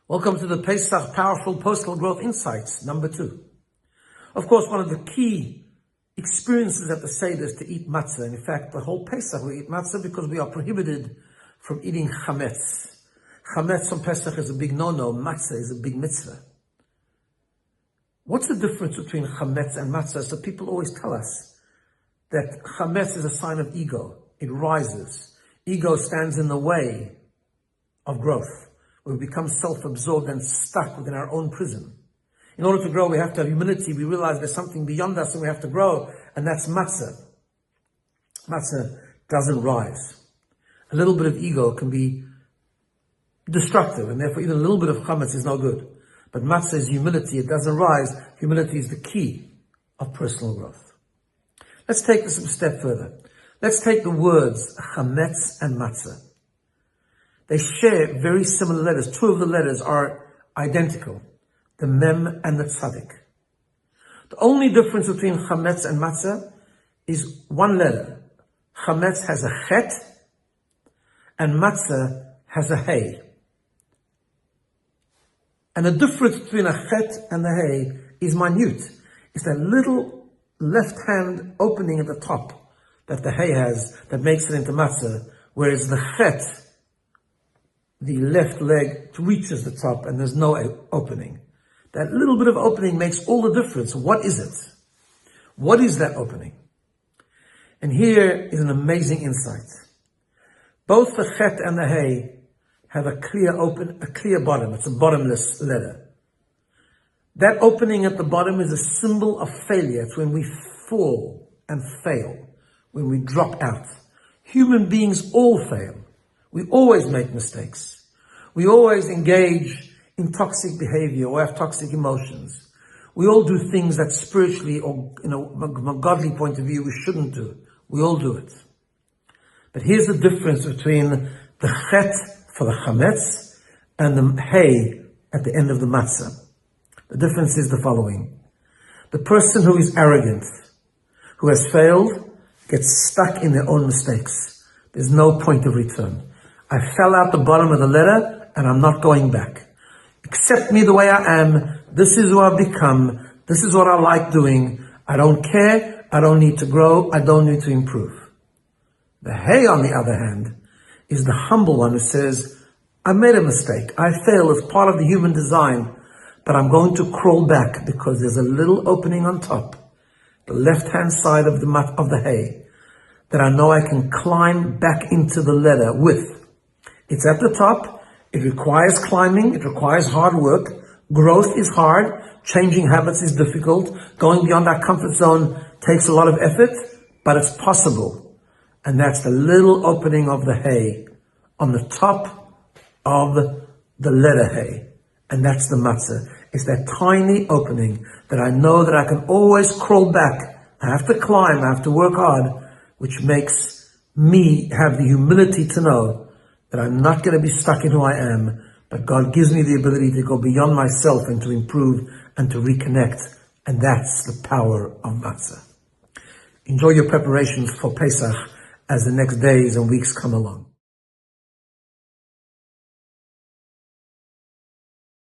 Welcome to the Pesach Powerful Personal Growth Insights, number 2. Of course, one of the key experiences at the Seder is to eat matzah. And in fact, the whole Pesach we eat matzah because we are prohibited from eating chametz. Chametz on Pesach is a big no-no, matzah is a big mitzvah. What's the difference between chametz and matzah? So people always tell us that chametz is a sign of ego. It rises. Ego stands in the way of growth. We become self-absorbed and stuck within our own prison. In order to grow, we have to have humility. We realize there's something beyond us and we have to grow, and that's matzah. Matzah doesn't rise. A little bit of ego can be destructive, and therefore even a little bit of chametz is no good. But matzah is humility. It doesn't rise. Humility is the key of personal growth. Let's take this a step further. Let's take the words chametz and matzah. They share very similar letters. Two of the letters are identical, the mem and the tzadik. The only difference between chametz and matzah is one letter. Chametz has a chet, and matzah has a hey. And the difference between a chet and the hey is minute. It's that little left-hand opening at the top that the hey has that makes it into matzah, whereas the chet, the left leg, reaches the top and there's no opening. That little bit of opening makes all the difference. What is it? What is that opening? And here is an amazing insight. Both the chet and the hey have a clear bottom. It's a bottomless letter. That opening at the bottom is a symbol of failure. It's when we fall and fail, when we drop out. Human beings all fail. We always make mistakes. We always engage in toxic behavior or have toxic emotions. We all do things that spiritually or from a godly point of view we shouldn't do. We all do it. But here's the difference between the chet for the chametz and the hey at the end of the matzah. The difference is the following. The person who is arrogant, who has failed, gets stuck in their own mistakes. There's no point of return. I fell out the bottom of the letter and I'm not going back. Accept me the way I am. This is who I've become. This is what I like doing. I don't care. I don't need to grow. I don't need to improve. The hey, on the other hand, is the humble one who says, I made a mistake. I failed as part of the human design, but I'm going to crawl back because there's a little opening on top, the left-hand side of the hay, that I know I can climb back into the letter with. It's at the top. It requires climbing. It requires hard work. Growth is hard. Changing habits is difficult. Going beyond our comfort zone takes a lot of effort, but it's possible. And that's the little opening of the hay on the top of the letter hay. And that's the matzah. It's that tiny opening that I know that I can always crawl back. I have to climb. I have to work hard, which makes me have the humility to know that I'm not going to be stuck in who I am, but God gives me the ability to go beyond myself and to improve and to reconnect. And that's the power of matzah. Enjoy your preparations for Pesach as the next days and weeks come along.